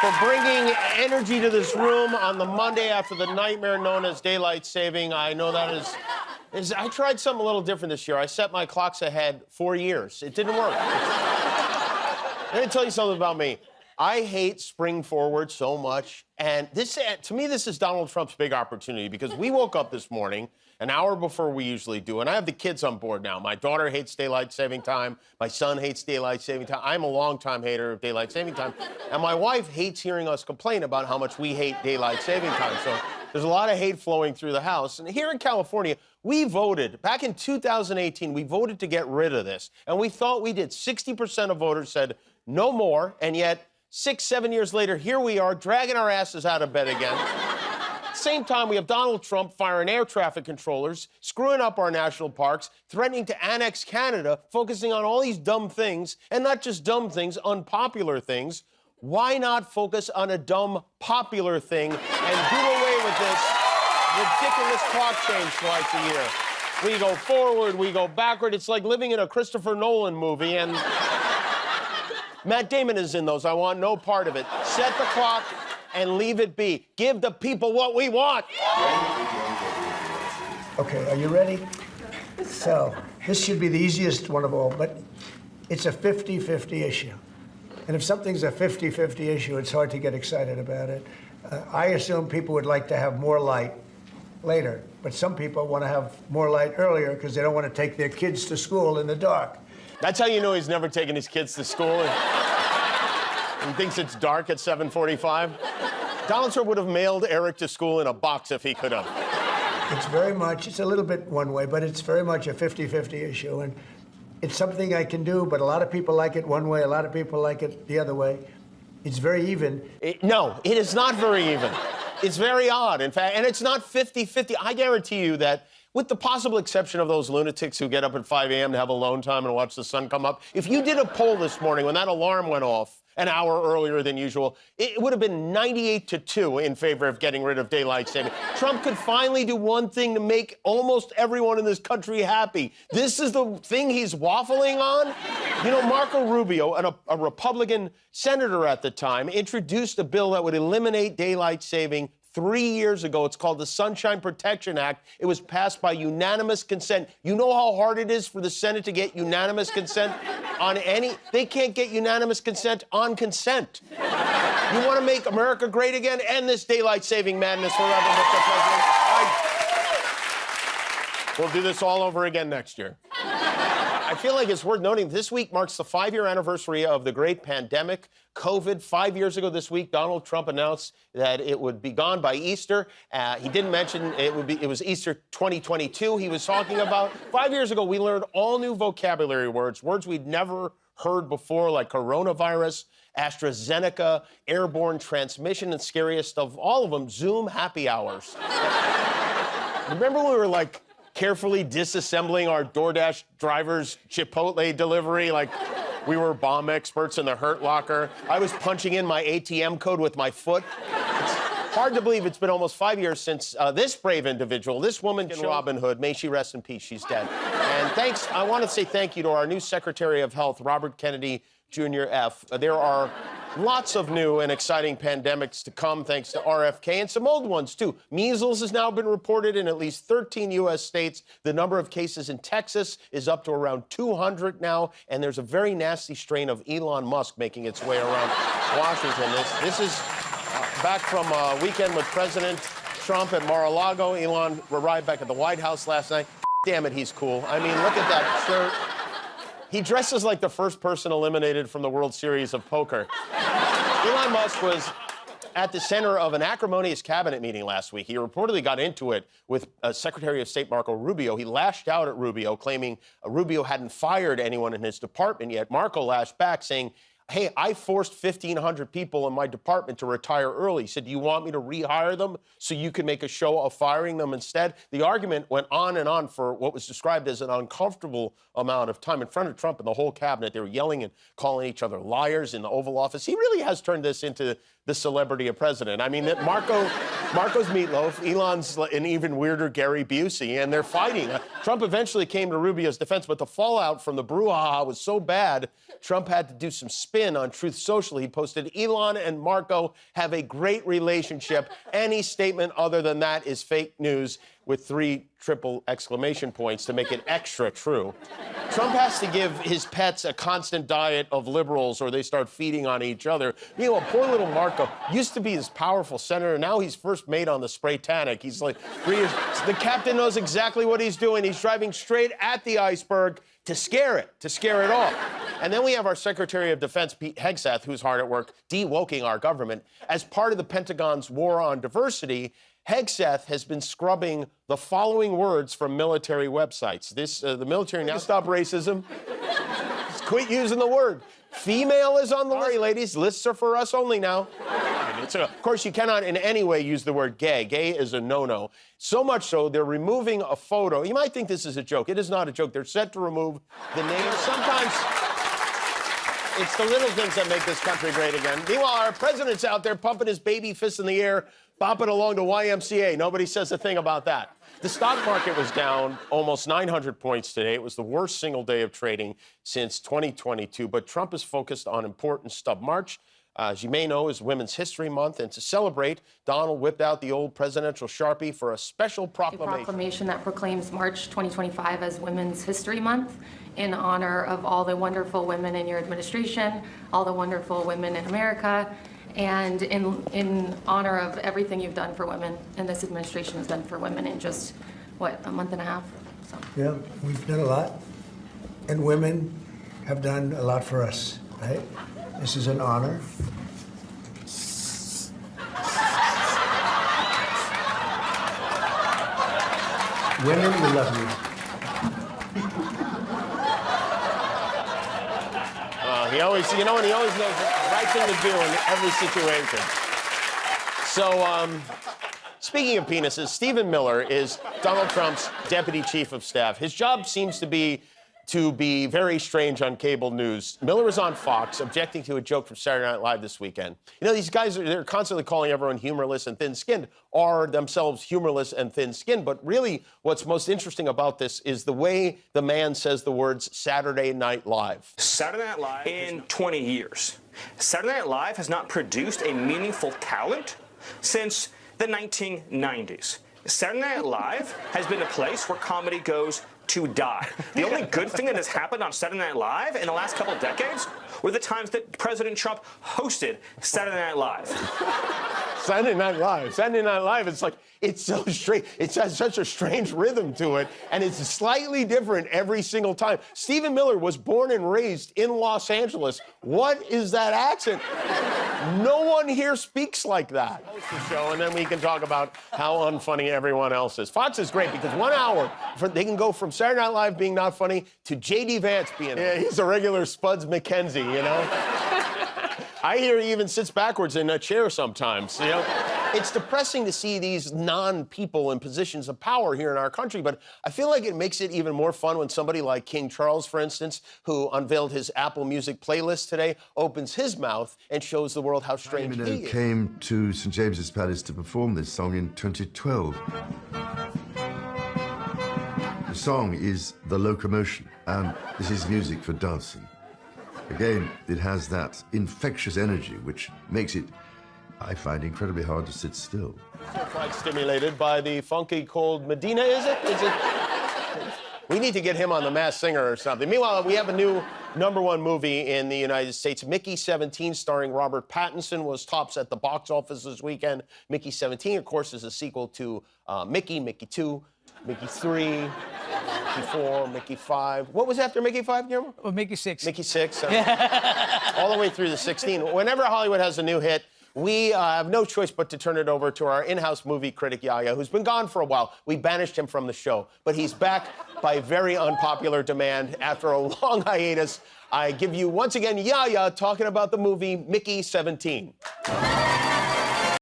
for bringing energy to this room on the Monday after the nightmare known as daylight saving. I know that is I tried something a little different this year. I set my clocks ahead 4 years. It didn't work. Let me tell you something about me. I hate spring forward so much. And this, to me, this is Donald Trump's big opportunity because we woke up this morning an hour before we usually do, and I have the kids on board now. My daughter hates daylight saving time. My son hates daylight saving time. I'm a longtime hater of daylight saving time. And my wife hates hearing us complain about how much we hate daylight saving time. So there's a lot of hate flowing through the house. And here in California, we voted, back in 2018, we voted to get rid of this. And we thought we did. 60% of voters said no more, and yet 6, 7 years later, here we are, dragging our asses out of bed again. At the same time, we have Donald Trump firing air traffic controllers, screwing up our national parks, threatening to annex Canada, focusing on all these dumb things, and not just dumb things, unpopular things. Why not focus on a dumb, popular thing and do away with this ridiculous clock change twice a year? We go forward, we go backward. It's like living in a Christopher Nolan movie, and Matt Damon is in those. I want no part of it. Set the clock and leave it be. Give the people what we want. Okay, are you ready? So, this should be the easiest one of all, but it's a 50-50 issue. And if something's a 50-50 issue, it's hard to get excited about it. I assume people would like to have more light later, but some people want to have more light earlier because they don't want to take their kids to school in the dark. That's how you know he's never taken his kids to school. He thinks it's dark at 7:45. Donald Trump would have mailed Eric to school in a box if he could have. It's a little bit one way, but it's very much a 50-50 issue. And it's something I can do, but a lot of people like it one way, a lot of people like it the other way. It's very even. No, it is not very even. It's very odd, in fact, and it's not 50-50. I guarantee you that, with the possible exception of those lunatics who get up at 5 a.m. to have alone time and watch the sun come up, if you did a poll this morning when that alarm went off an hour earlier than usual, it would have been 98-2 in favor of getting rid of daylight saving. Trump could finally do one thing to make almost everyone in this country happy. This is the thing he's waffling on? You know, Marco Rubio, a Republican senator at the time, introduced a bill that would eliminate daylight saving 3 years ago. It's called the Sunshine Protection Act. It was passed by unanimous consent. You know how hard it is for the Senate to get unanimous consent on any... They can't get unanimous consent on consent. You want to make America great again? End this daylight saving madness forever, Mr. President. We'll do this all over again next year. I feel like it's worth noting this week marks the 5-year anniversary of the great pandemic, COVID. 5 years ago this week, Donald Trump announced that it would be gone by Easter. He didn't mention it was Easter 2022 he was talking about. 5 years ago, we learned all new vocabulary words we'd never heard before, like coronavirus, AstraZeneca, airborne transmission, and scariest of all of them, Zoom happy hours. Remember when we were like carefully disassembling our DoorDash driver's Chipotle delivery like we were bomb experts in the Hurt Locker? I was punching in my ATM code with my foot. It's hard to believe it's been almost 5 years since this brave individual, this woman in Robin Hood, may she rest in peace, she's dead. And I want to say thank you to our new Secretary of Health, Robert Kennedy Jr. F. There are lots of new and exciting pandemics to come thanks to RFK, and some old ones, too. Measles has now been reported in at least 13 U.S. states. The number of cases in Texas is up to around 200 now, and there's a very nasty strain of Elon Musk making its way around Washington. This is back from a weekend with President Trump at Mar-a-Lago. Elon arrived back at the White House last night. Damn it, he's cool. I mean, look at that shirt. He dresses like the first person eliminated from the World Series of Poker. Elon Musk was at the center of an acrimonious cabinet meeting last week. He reportedly got into it with Secretary of State Marco Rubio. He lashed out at Rubio, claiming Rubio hadn't fired anyone in his department yet. Marco lashed back, saying, hey, I forced 1,500 people in my department to retire early. He said, do you want me to rehire them so you can make a show of firing them instead? The argument went on and on for what was described as an uncomfortable amount of time. In front of Trump and the whole cabinet, they were yelling and calling each other liars in the Oval Office. He really has turned this into the celebrity of president. I mean, Marco's Meatloaf, Elon's an even weirder Gary Busey, and they're fighting. Trump eventually came to Rubio's defense, but the fallout from the brouhaha was so bad, Trump had to do some spin on Truth Social. He posted, Elon and Marco have a great relationship. Any statement other than that is fake news, with 3 triple exclamation points to make it extra true. Trump has to give his pets a constant diet of liberals or they start feeding on each other. Meanwhile, poor little Marco used to be this powerful senator. Now he's first mate on the Spraytanic. He's like 3 years. The captain knows exactly what he's doing. He's driving straight at the iceberg to scare it off. And then we have our Secretary of Defense, Pete Hegseth, who's hard at work de-woking our government. As part of the Pentagon's war on diversity, Hegseth has been scrubbing the following words from military websites. The military now stop racism. Just quit using the word. Female is on the list. Sorry, ladies, lists are for us only now. Of course, you cannot in any way use the word gay. Gay is a no-no. So much so, they're removing a photo. You might think this is a joke. It is not a joke. They're set to remove the name. Sometimes it's the little things that make this country great again. Meanwhile, our president's out there pumping his baby fist in the air, bopping along to YMCA. Nobody says a thing about that. The stock market was down almost 900 points today. It was the worst single day of trading since 2022. But Trump is focused on important stuff. March, as you may know, is Women's History Month. And to celebrate, Donald whipped out the old presidential Sharpie for a special proclamation. A proclamation that proclaims March 2025 as Women's History Month in honor of all the wonderful women in your administration, all the wonderful women in America, and in honor of everything you've done for women and this administration has done for women in just, what, a month and a half? So. Yeah, we've done a lot. And women have done a lot for us, right? This is an honor. Women, we love you. He always, he always knows the right thing to do in every situation. So, speaking of penises, Stephen Miller is Donald Trump's deputy chief of staff. His job seems to be very strange on cable news. Miller was on Fox objecting to a joke from Saturday Night Live this weekend. You know, these guys, they're constantly calling everyone humorless and thin-skinned, are themselves humorless and thin-skinned. But really, what's most interesting about this is the way the man says the words Saturday Night Live. Saturday Night Live in 20 years. Saturday Night Live has not produced a meaningful talent since the 1990s. Saturday Night Live has been a place where comedy goes to die. The only good thing that has happened on Saturday Night Live in the last couple of decades were the times that President Trump hosted Saturday Night Live. Saturday Night Live. Saturday Night Live, it's like, it's so strange. It has such a strange rhythm to it, and it's slightly different every single time. Stephen Miller was born and raised in Los Angeles. What is that accent? No one here speaks like that. Host the show, and then we can talk about how unfunny everyone else is. Fox is great because 1 hour, they can go from Saturday Night Live being not funny to J.D. Vance being... Yeah, he's a regular Spuds McKenzie, you know? I hear he even sits backwards in a chair sometimes, you know? It's depressing to see these non-people in positions of power here in our country, but I feel like it makes it even more fun when somebody like King Charles, for instance, who unveiled his Apple Music playlist today, opens his mouth and shows the world how strange he is. Came to St. James's Palace to perform this song in 2012. The song is The Locomotion, and this is music for dancing. Again, it has that infectious energy, which makes it, I find, incredibly hard to sit still. Quite stimulated by the funky cold Medina, is it? We need to get him on The Masked Singer or something. Meanwhile, we have a new #1 movie in the United States. Mickey 17, starring Robert Pattinson, was tops at the box office this weekend. Mickey 17, of course, is a sequel to Mickey, Mickey 2, Mickey 3, Mickey 4, Mickey 5. What was after Mickey 5, Guillermo? Oh, Mickey 6. Mickey 6. All the way through the 16. Whenever Hollywood has a new hit, we have no choice but to turn it over to our in-house movie critic, Yahya, who's been gone for a while. We banished him from the show, but he's back by very unpopular demand after a long hiatus. I give you, once again, Yahya talking about the movie Mickey 17.